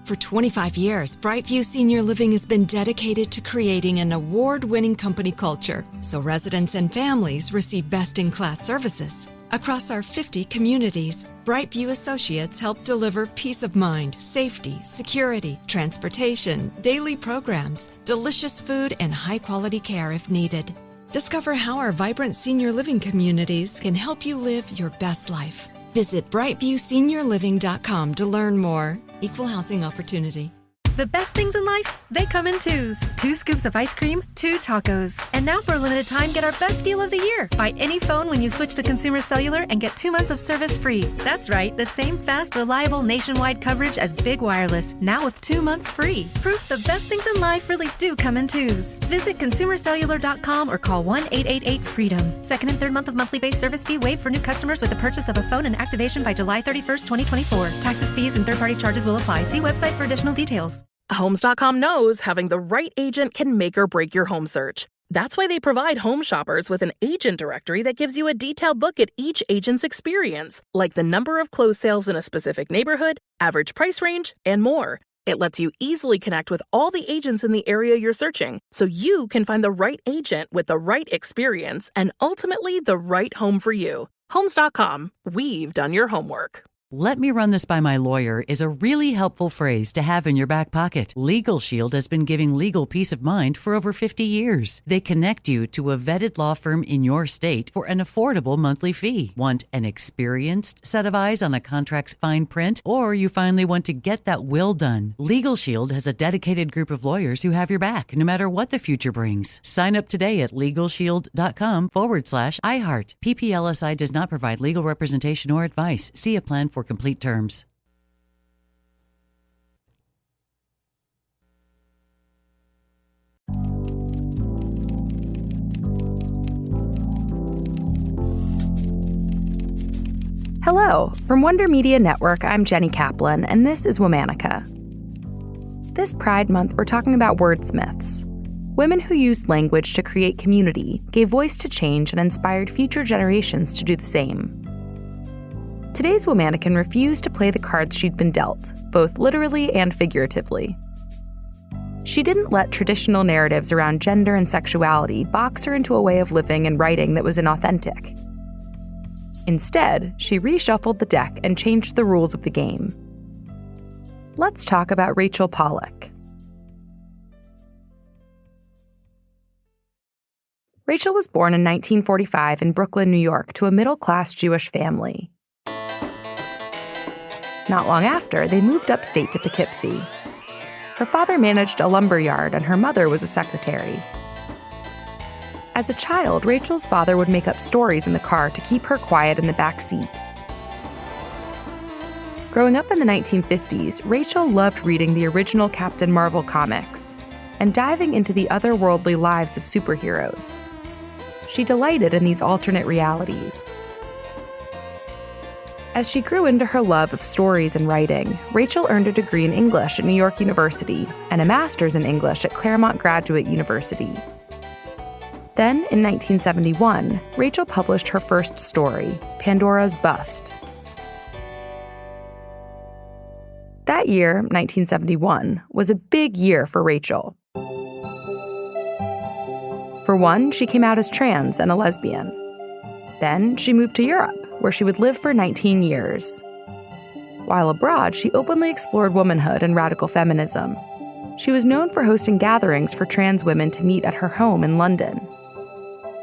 For 25 years, Brightview Senior Living has been dedicated to creating an award-winning company culture so residents and families receive best-in-class services. Across our 50 communities, Brightview associates help deliver peace of mind, safety, security, transportation, daily programs, delicious food, and high-quality care if needed. Discover how our vibrant senior living communities can help you live your best life. Visit brightviewseniorliving.com to learn more. Equal housing opportunity. The best things in life, they come in twos. 2 scoops of ice cream, 2 tacos. And now for a limited time, get our best deal of the year. Buy any phone when you switch to Consumer Cellular and get 2 months of service free. That's right, the same fast, reliable nationwide coverage as Big Wireless, now with 2 months free. Proof the best things in life really do come in twos. Visit consumercellular.com or call 1-888-FREEDOM. Second and third month of monthly base service fee waived for new customers with the purchase of a phone and activation by July 31st, 2024. Taxes, fees, and third-party charges will apply. See website for additional details. Homes.com knows having the right agent can make or break your home search. That's why they provide home shoppers with an agent directory that gives you a detailed look at each agent's experience, like the number of closed sales in a specific neighborhood, average price range, and more. It lets you easily connect with all the agents in the area you're searching, so you can find the right agent with the right experience and ultimately the right home for you. Homes.com. We've done your homework. "Let me run this by my lawyer" is a really helpful phrase to have in your back pocket. Legal Shield has been giving legal peace of mind for over 50 years. They connect you to a vetted law firm in your state for an affordable monthly fee. Want an experienced set of eyes on a contract's fine print? Or you finally want to get that will done? Legal Shield has a dedicated group of lawyers who have your back, no matter what the future brings. Sign up today at LegalShield.com/iHeart. PPLSI does not provide legal representation or advice. See a plan for complete terms. Hello, from Wonder Media Network, I'm Jenny Kaplan, and this is Womanica. This Pride Month, we're talking about wordsmiths. Women who used language to create community, gave voice to change, and inspired future generations to do the same. Today's Womanican refused to play the cards she'd been dealt, both literally and figuratively. She didn't let traditional narratives around gender and sexuality box her into a way of living and writing that was inauthentic. Instead, she reshuffled the deck and changed the rules of the game. Let's talk about Rachel Pollack. Rachel was born in 1945 in Brooklyn, New York, to a middle-class Jewish family. Not long after, they moved upstate to Poughkeepsie. Her father managed a lumber yard, and her mother was a secretary. As a child, Rachel's father would make up stories in the car to keep her quiet in the back seat. Growing up in the 1950s, Rachel loved reading the original Captain Marvel comics and diving into the otherworldly lives of superheroes. She delighted in these alternate realities. As she grew into her love of stories and writing, Rachel earned a degree in English at New York University and a master's in English at Claremont Graduate University. Then, in 1971, Rachel published her first story, Pandora's Bust. That year, 1971, was a big year for Rachel. For one, she came out as trans and a lesbian. Then she moved to Europe, where she would live for 19 years. While abroad, she openly explored womanhood and radical feminism. She was known for hosting gatherings for trans women to meet at her home in London.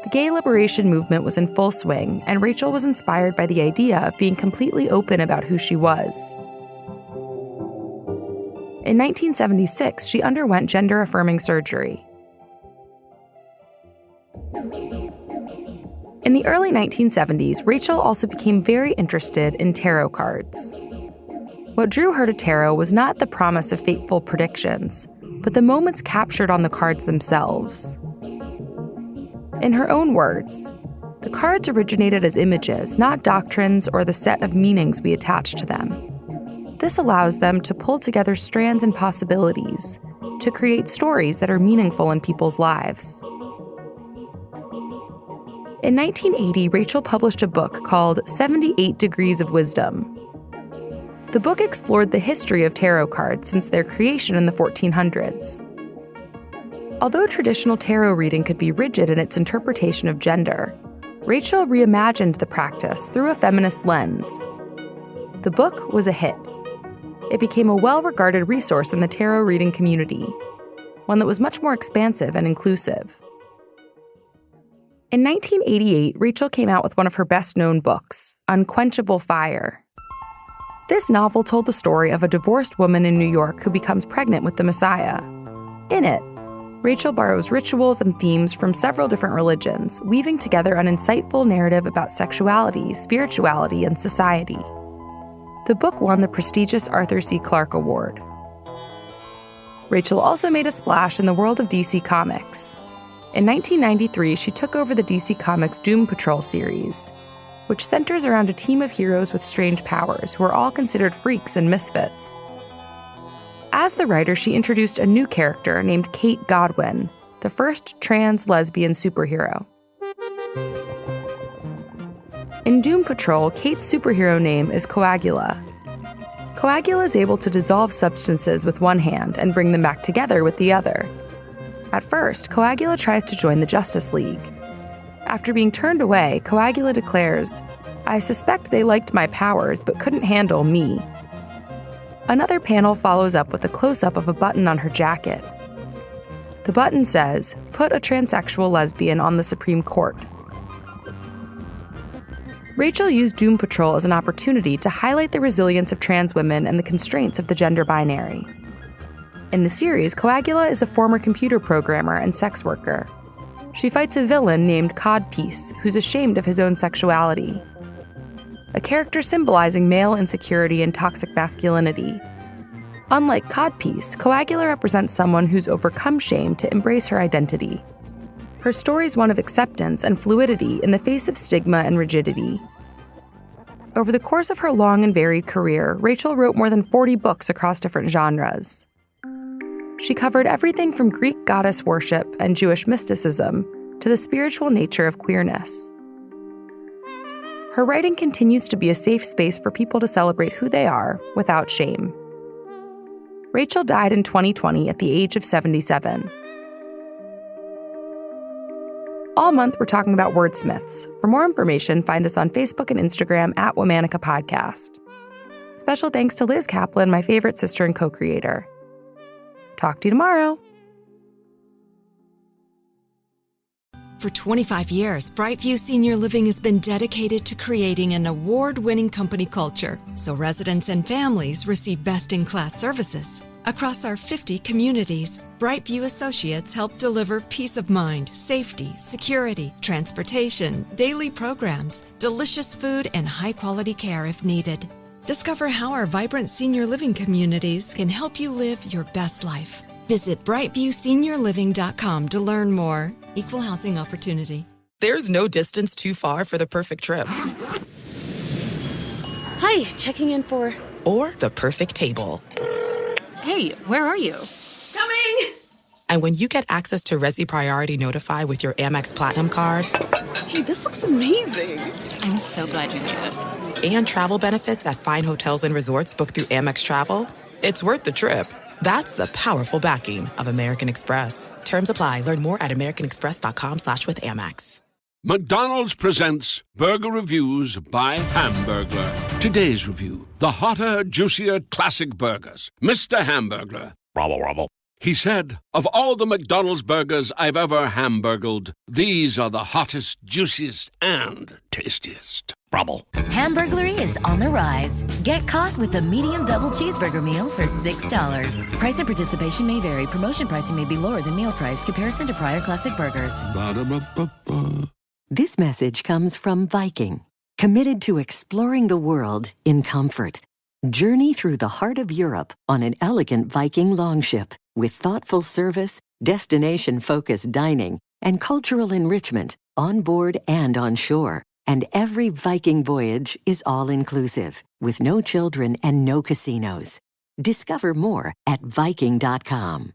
The gay liberation movement was in full swing, and Rachel was inspired by the idea of being completely open about who she was. In 1976, she underwent gender-affirming surgery. In the early 1970s, Rachel also became very interested in tarot cards. What drew her to tarot was not the promise of fateful predictions, but the moments captured on the cards themselves. In her own words, the cards originated as images, not doctrines or the set of meanings we attach to them. This allows them to pull together strands and possibilities to create stories that are meaningful in people's lives. In 1980, Rachel published a book called 78 Degrees of Wisdom. The The book explored the history of tarot cards since their creation in the 1400s. Although traditional tarot reading could be rigid in its interpretation of gender, Rachel reimagined the practice through a feminist lens. The book was a hit. It became a well-regarded resource in the tarot reading community, one that was much more expansive and inclusive. In 1988, Rachel came out with one of her best-known books, Unquenchable Fire. This novel told the story of a divorced woman in New York who becomes pregnant with the Messiah. In it, Rachel borrows rituals and themes from several different religions, weaving together an insightful narrative about sexuality, spirituality, and society. The book won the prestigious Arthur C. Clarke Award. Rachel also made a splash in the world of DC Comics. In 1993, she took over the DC Comics Doom Patrol series, which centers around a team of heroes with strange powers who are all considered freaks and misfits. As the writer, she introduced a new character named Kate Godwin, the first trans lesbian superhero. In Doom Patrol, Kate's superhero name is Coagula. Coagula is able to dissolve substances with one hand and bring them back together with the other. At first, Coagula tries to join the Justice League. After being turned away, Coagula declares, "I suspect they liked my powers but couldn't handle me." Another panel follows up with a close-up of a button on her jacket. The button says, "Put a transsexual lesbian on the Supreme Court." Rachel used Doom Patrol as an opportunity to highlight the resilience of trans women and the constraints of the gender binary. In the series, Coagula is a former computer programmer and sex worker. She fights a villain named Codpiece, who's ashamed of his own sexuality. A character symbolizing male insecurity and toxic masculinity. Unlike Codpiece, Coagula represents someone who's overcome shame to embrace her identity. Her story is one of acceptance and fluidity in the face of stigma and rigidity. Over the course of her long and varied career, Rachel wrote more than 40 books across different genres. She covered everything from Greek goddess worship and Jewish mysticism to the spiritual nature of queerness. Her writing continues to be a safe space for people to celebrate who they are without shame. Rachel died in 2020 at the age of 77. All month, we're talking about Wordsmiths. For more information, find us on Facebook and Instagram at Womanica Podcast. Special thanks to Liz Kaplan, my favorite sister and co-creator. Talk to you tomorrow. For 25 years, Brightview Senior Living has been dedicated to creating an award-winning company culture so residents and families receive best-in-class services. Across our 50 communities, Brightview associates help deliver peace of mind, safety, security, transportation, daily programs, delicious food, and high-quality care if needed. Discover how our vibrant senior living communities can help you live your best life. Visit brightviewseniorliving.com to learn more. Equal housing opportunity. There's no distance too far for the perfect trip. Hi, checking in for... Or the perfect table. Hey, where are you? Coming! And when you get access to Resi Priority Notify with your Amex Platinum card... Hey, this looks amazing. I'm so glad you made it. And travel benefits at fine hotels and resorts booked through Amex Travel, it's worth the trip. That's the powerful backing of American Express. Terms apply. Learn more at americanexpress.com/withAmex. McDonald's presents Burger Reviews by Hamburglar. Today's review, the hotter, juicier classic burgers. Mr. Hamburglar. Rubble, rubble. He said, of all the McDonald's burgers I've ever hamburgled, these are the hottest, juiciest, and tastiest. Rubble. Hamburglary is on the rise. Get caught with a medium double cheeseburger meal for $6. Price and participation may vary. Promotion pricing may be lower than meal price. Comparison to prior classic burgers. Ba-da-ba-ba-ba. This message comes from Viking, committed to exploring the world in comfort. Journey through the heart of Europe on an elegant Viking longship with thoughtful service, destination-focused dining, and cultural enrichment on board and on shore. And every Viking voyage is all-inclusive, with no children and no casinos. Discover more at Viking.com.